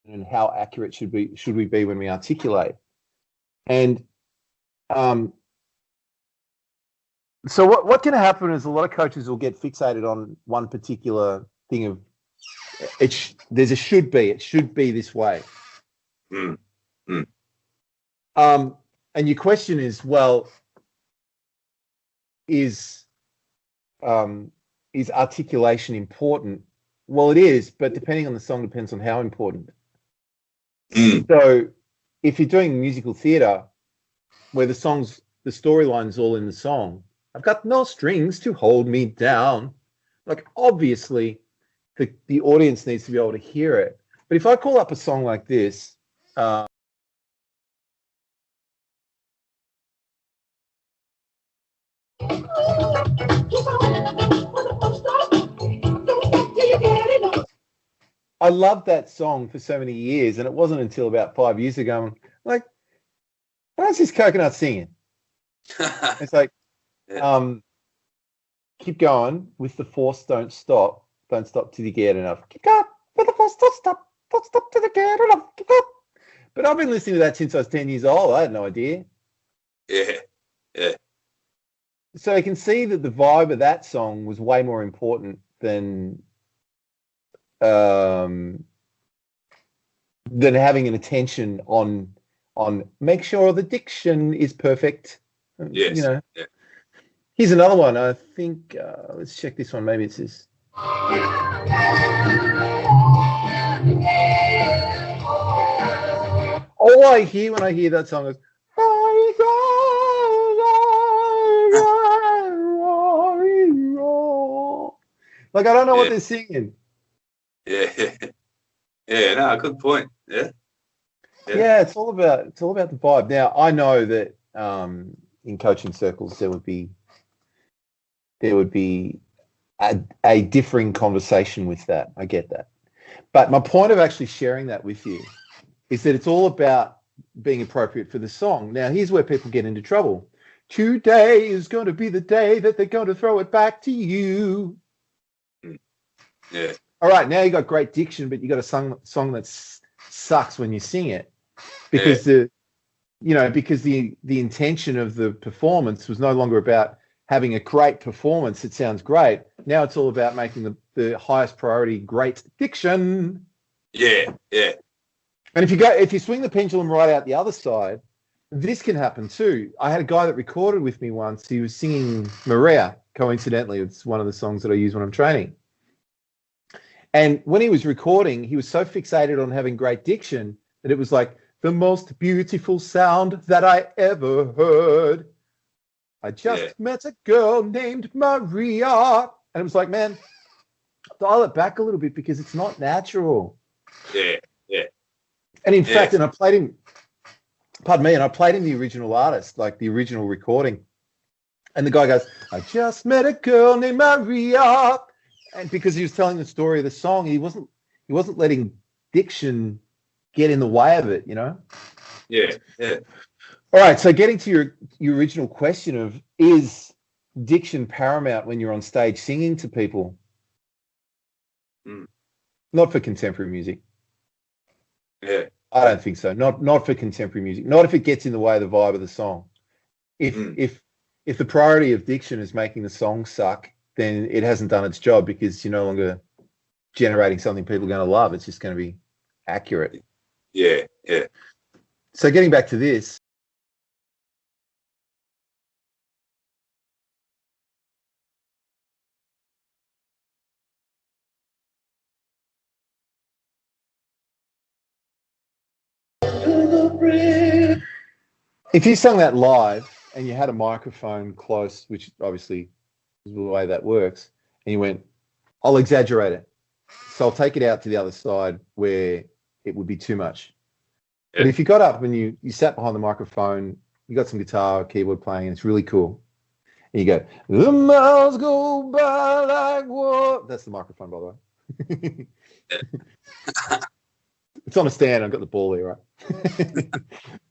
and how accurate should we be when we articulate. And so what can happen is a lot of coaches will get fixated on one particular thing of there's a should be. It should be this way. Mm. Mm. And your question is, well, is articulation important? Well, it is, but depending on the song, depends on how important. So if you're doing musical theatre where the storyline's all in the song, I've got no strings to hold me down. Like, obviously, the audience needs to be able to hear it. But if I call up a song like this, I loved that song for so many years, and it wasn't until about 5 years ago, I'm like, what's this coconut singing? It's like, keep going with the force, don't stop till you get enough. Keep going with the force, don't stop till you get enough. Keep going. But I've been listening to that since I was 10 years old. I had no idea. Yeah. So I can see that the vibe of that song was way more important than having an attention on make sure the diction is perfect. Yes. You know. Yeah. Here's another one. I think let's check this one. Maybe it's this. All I hear when I hear that song is like, I don't know what they're singing. Yeah. No, good point. Yeah. It's all about the vibe. Now, I know that in coaching circles there would be a differing conversation with that. I get that. But my point of actually sharing that with you is that it's all about being appropriate for the song. Now, here's where people get into trouble. Today is going to be the day that they're going to throw it back to you. Yeah. All right, now you got great diction, but you got a song that sucks when you sing it because the intention of the performance was no longer about having a great performance. It sounds great. Now it's all about making the highest priority great diction. Yeah. And if you swing the pendulum right out the other side, this can happen too. I had a guy that recorded with me once. He was singing Maria. Coincidentally, it's one of the songs that I use when I'm training. And when he was recording, he was so fixated on having great diction that it was like the most beautiful sound that I ever heard. I just met a girl named Maria. And it was like, man, dial it back a little bit because it's not natural. Yeah. And in fact, and I played him the original artist, like the original recording. And the guy goes, I just met a girl named Maria. And because he was telling the story of the song, he wasn't letting diction get in the way of it, you know? Yeah. All right, so getting to your original question of, is diction paramount when you're on stage singing to people? Not for contemporary music. Yeah. I don't think so. Not for contemporary music. Not if it gets in the way of the vibe of the song. If the priority of diction is making the song suck, then it hasn't done its job because you're no longer generating something people are going to love. It's just going to be accurate. Yeah. So getting back to this. If you sung that live and you had a microphone close, which obviously is the way that works, and you went, I'll exaggerate it. So I'll take it out to the other side where it would be too much. But if you got up and you sat behind the microphone, you got some guitar, keyboard playing, and it's really cool. And you go, the miles go by like what? That's the microphone, by the way. It's on a stand. I've got the ball here, right?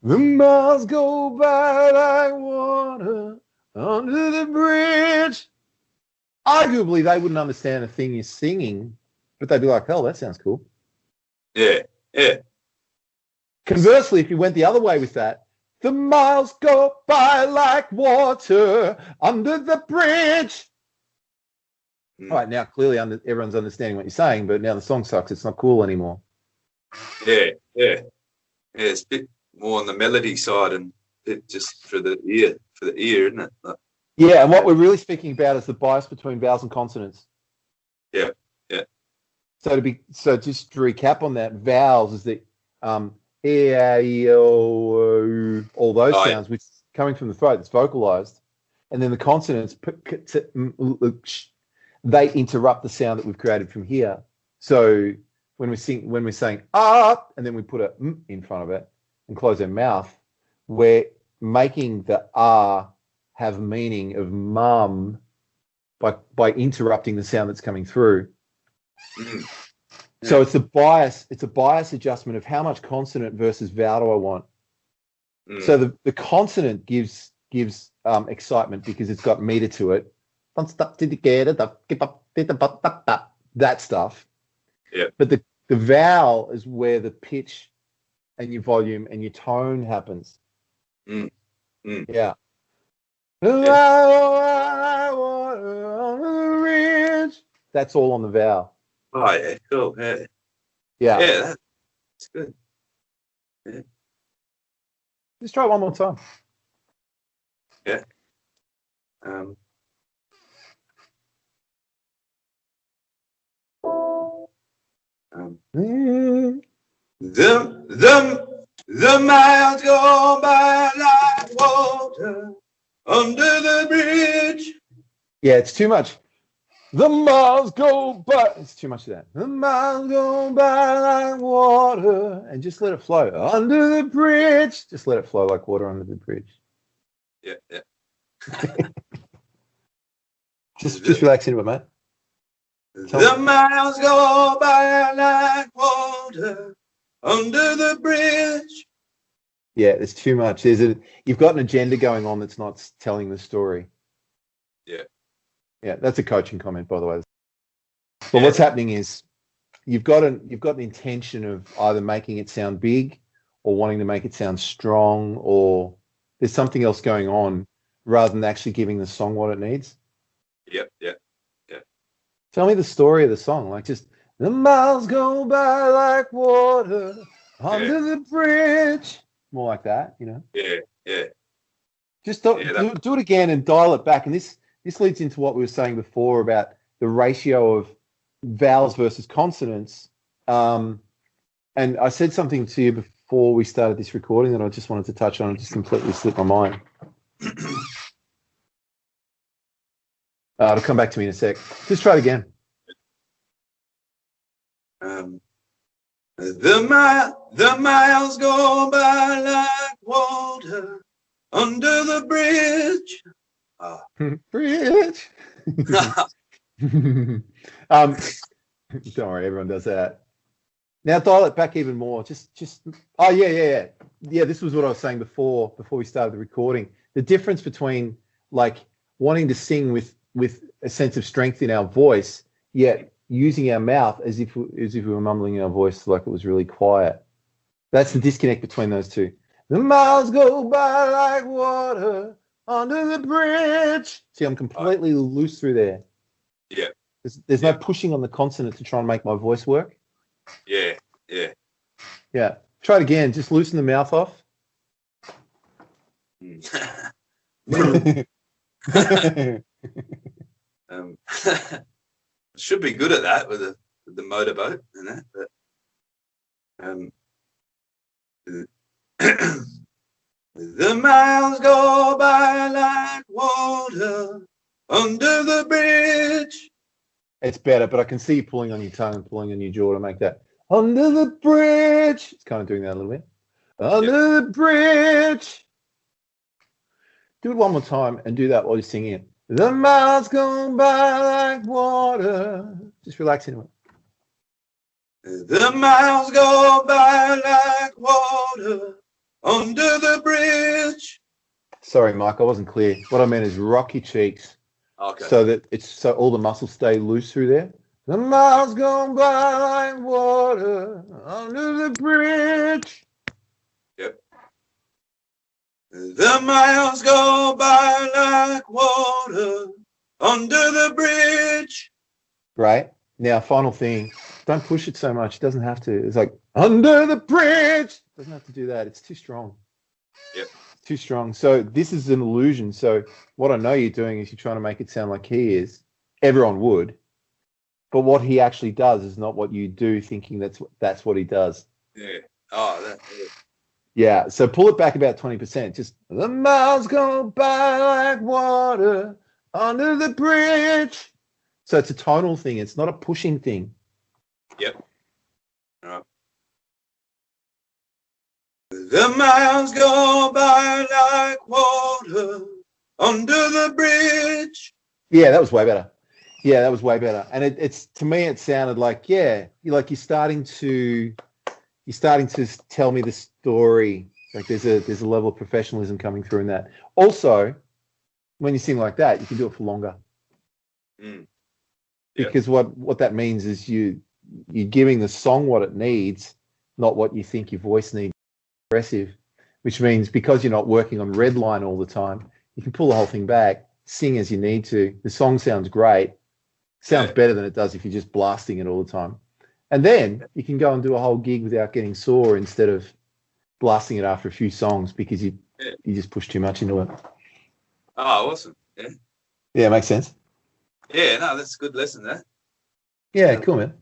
The miles go by like water under the bridge. Arguably, they wouldn't understand a thing you're singing, but they'd be like, hell, that sounds cool. Yeah. Yeah. Conversely, if you went the other way with that, the miles go by like water under the bridge. All right, now clearly everyone's understanding what you're saying, but now the song sucks. It's not cool anymore. Yeah. It's a bit more on the melody side and bit just for the ear, isn't it? Yeah, and what we're really speaking about is the bias between vowels and consonants. Yeah. So just to recap on that, vowels is the E, A, E, O, all those sounds, which is coming from the throat, it's vocalized, and then the consonants, they interrupt the sound that we've created from here. So when we're saying up, and then we put a in front of it and close our mouth, we're making the R have meaning of mum by interrupting the sound that's coming through. Yeah. So it's a bias adjustment of how much consonant versus vowel do I want. So the consonant gives excitement because it's got meter to it. That stuff. Yeah. But the vowel is where the pitch and your volume and your tone happens. Yeah. That's all on the vowel. Oh yeah, cool. Yeah. Yeah. Yeah, that's good. Yeah. Just try it one more time. Yeah. The miles go by like water under the bridge. Yeah, it's too much. The miles go by. It's too much of that. The miles go by like water, and just let it flow under the bridge. Just let it flow like water under the bridge. Yeah. Just relax into it, mate. The miles go by like water under the bridge. Yeah, there's too much. You've got an agenda going on that's not telling the story. Yeah, that's a coaching comment, by the way. But what's happening is you've got an intention of either making it sound big or wanting to make it sound strong, or there's something else going on rather than actually giving the song what it needs. Yeah. Tell me the story of the song, like just the miles go by like water under the bridge. More like that, you know. Yeah. Just do it again and dial it back. And this leads into what we were saying before about the ratio of vowels versus consonants. And I said something to you before we started this recording that I just wanted to touch on. It just completely slipped my mind. It'll come back to me in a sec. Just try it again. The miles go by like water under the bridge. Bridge. Don't worry, everyone does that. Now dial it back even more. Just. Oh yeah. This was what I was saying before we started the recording. The difference between like wanting to sing with a sense of strength in our voice, yet using our mouth as if we were mumbling our voice like it was really quiet. That's the disconnect between those two. The miles go by like water under the bridge. See, I'm completely loose through there. Yeah. There's no pushing on the consonant to try and make my voice work. Yeah. Try it again. Just loosen the mouth off. Should be good at that with the motorboat and that, but the miles go by like water under the bridge. It's better, but I can see you pulling on your tongue and pulling on your jaw to make that under the bridge. It's kind of doing that a little bit. Under the bridge. Do it one more time and do that while you're singing it. The miles go by like water. Just relax into it. The miles go by like water under the bridge. Sorry, Mike, I wasn't clear. What I meant is rock your cheeks. Okay. So that all the muscles stay loose through there. The miles go by like water under the bridge. Yep. The miles go by like water under the bridge. Right. Now, final thing. Don't push it so much. It doesn't have to. It's like, under the bridge. It doesn't have to do that. It's too strong. Yep. Too strong. So this is an illusion. So what I know you're doing is you're trying to make it sound like he is. Everyone would. But what he actually does is not what you do, thinking that's what he does. Yeah. Oh, that. Yeah. So pull it back about 20%. Just the miles go by like water under the bridge. So it's a tonal thing. It's not a pushing thing. Yep. All right. The miles go by like water under the bridge. Yeah, that was way better. Yeah, that was way better. And it's to me, it sounded like, yeah, you're starting to tell me the story. Like there's a level of professionalism coming through in that. Also, when you sing like that, you can do it for longer. Mm. Because what that means is you're giving the song what it needs, not what you think your voice needs. Aggressive, which means because you're not working on red line all the time, you can pull the whole thing back, sing as you need to. The song sounds great. Sounds better than it does if you're just blasting it all the time. And then you can go and do a whole gig without getting sore instead of blasting it after a few songs because you just push too much into it. Oh, awesome. Yeah. Yeah, makes sense. Yeah, no, that's a good lesson there. Yeah, cool, man.